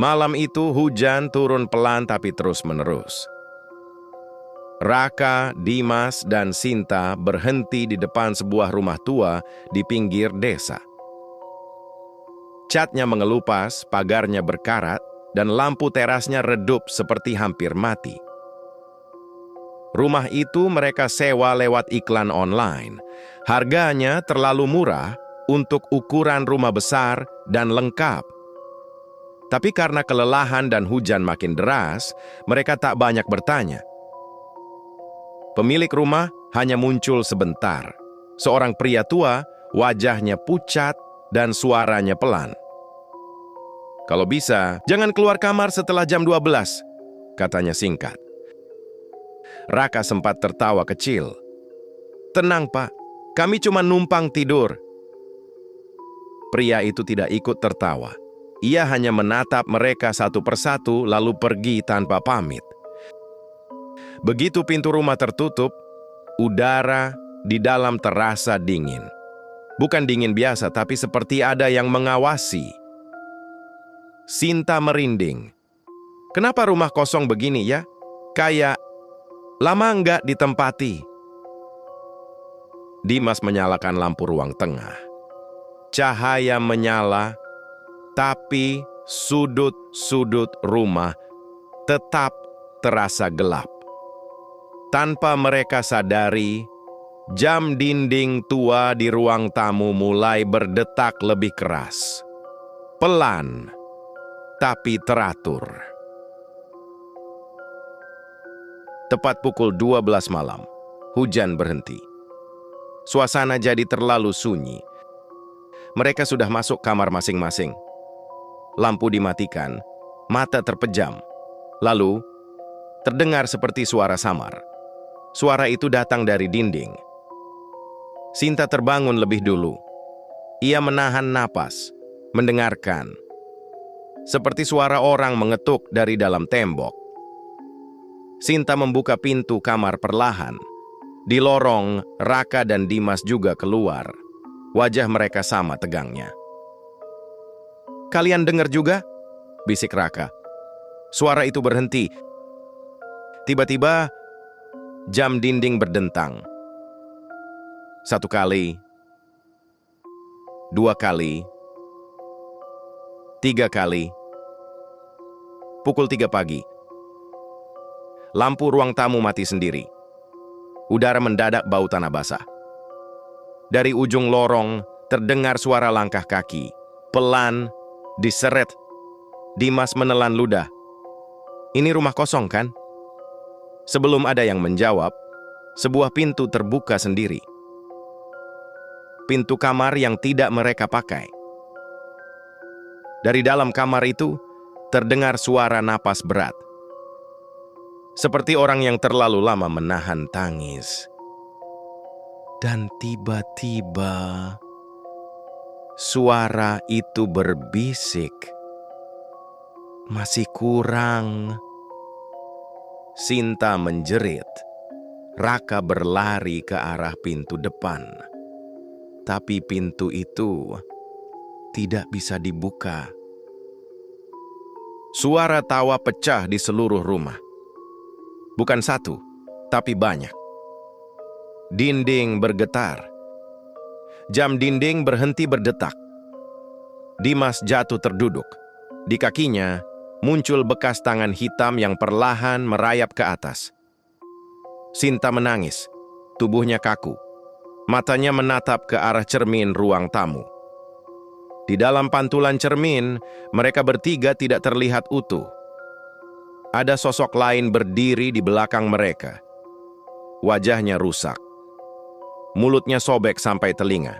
Malam itu hujan turun pelan tapi terus-menerus. Raka, Dimas, dan Sinta berhenti di depan sebuah rumah tua di pinggir desa. Catnya mengelupas, pagarnya berkarat, dan lampu terasnya redup seperti hampir mati. Rumah itu mereka sewa lewat iklan online. Harganya terlalu murah untuk ukuran rumah besar dan lengkap. Tapi karena kelelahan dan hujan makin deras, mereka tak banyak bertanya. Pemilik rumah hanya muncul sebentar. Seorang pria tua, wajahnya pucat dan suaranya pelan. "Kalau bisa, jangan keluar kamar setelah jam 12," katanya singkat. Raka sempat tertawa kecil. "Tenang, Pak. Kami cuma numpang tidur." Pria itu tidak ikut tertawa. Ia hanya menatap mereka satu persatu lalu pergi tanpa pamit. Begitu pintu rumah tertutup, udara di dalam terasa dingin. Bukan dingin biasa, tapi seperti ada yang mengawasi. Sinta merinding. "Kenapa rumah kosong begini ya? Kayak lama nggak ditempati." Dimas menyalakan lampu ruang tengah. Cahaya menyala, tapi sudut-sudut rumah tetap terasa gelap. Tanpa mereka sadari, jam dinding tua di ruang tamu mulai berdetak lebih keras. Pelan, tapi teratur. Tepat pukul 12 malam, hujan berhenti. Suasana jadi terlalu sunyi. Mereka sudah masuk kamar masing-masing. Lampu dimatikan, mata terpejam. Lalu, terdengar seperti suara samar. Suara itu datang dari dinding. Sinta terbangun lebih dulu. Ia menahan napas, mendengarkan. Seperti suara orang mengetuk dari dalam tembok. Sinta membuka pintu kamar perlahan. Di lorong, Raka dan Dimas juga keluar. Wajah mereka sama tegangnya. "Kalian dengar juga?" bisik Raka. Suara itu berhenti. Tiba-tiba, jam dinding berdentang. 1 kali, 2 kali, 3 kali. Pukul 3 pagi. Lampu ruang tamu mati sendiri. Udara mendadak bau tanah basah. Dari ujung lorong, terdengar suara langkah kaki. Pelan, diseret. Dimas menelan ludah. "Ini rumah kosong, kan?" Sebelum ada yang menjawab, sebuah pintu terbuka sendiri. Pintu kamar yang tidak mereka pakai. Dari dalam kamar itu, terdengar suara napas berat. Seperti orang yang terlalu lama menahan tangis. Dan tiba-tiba, suara itu berbisik. "Masih kurang." Sinta menjerit. Raka berlari ke arah pintu depan. Tapi pintu itu tidak bisa dibuka. Suara tawa pecah di seluruh rumah. Bukan satu, tapi banyak. Dinding bergetar. Jam dinding berhenti berdetak. Dimas jatuh terduduk. Di kakinya muncul bekas tangan hitam yang perlahan merayap ke atas. Sinta menangis. Tubuhnya kaku. Matanya menatap ke arah cermin ruang tamu. Di dalam pantulan cermin, mereka bertiga tidak terlihat utuh. Ada sosok lain berdiri di belakang mereka. Wajahnya rusak. Mulutnya sobek sampai telinga.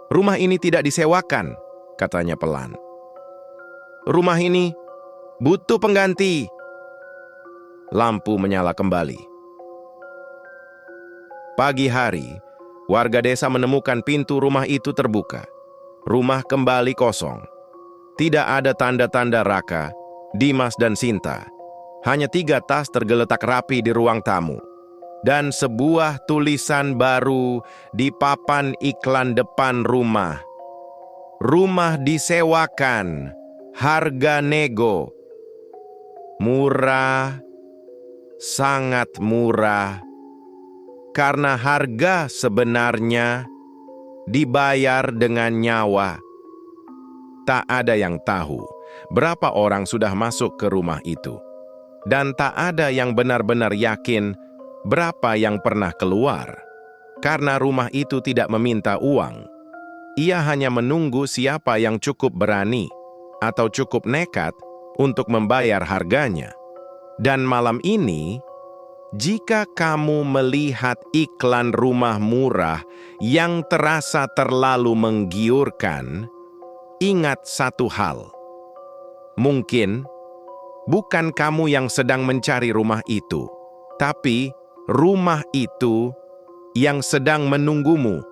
"Rumah ini tidak disewakan," katanya pelan. "Rumah ini butuh pengganti." Lampu menyala kembali. Pagi hari, warga desa menemukan pintu rumah itu terbuka. Rumah kembali kosong. Tidak ada tanda-tanda Raka, Dimas, dan Sinta. Hanya 3 tas tergeletak rapi di ruang tamu. Dan sebuah tulisan baru di papan iklan depan rumah. "Rumah disewakan. Harga nego. Murah, sangat murah. Karena harga sebenarnya dibayar dengan nyawa. Tak ada yang tahu berapa orang sudah masuk ke rumah itu. Dan tak ada yang benar-benar yakin berapa yang pernah keluar. Karena rumah itu tidak meminta uang. Ia hanya menunggu siapa yang cukup berani atau cukup nekat untuk membayar harganya. Dan malam ini, jika kamu melihat iklan rumah murah yang terasa terlalu menggiurkan, ingat satu hal. Mungkin bukan kamu yang sedang mencari rumah itu, tapi rumah itu yang sedang menunggumu.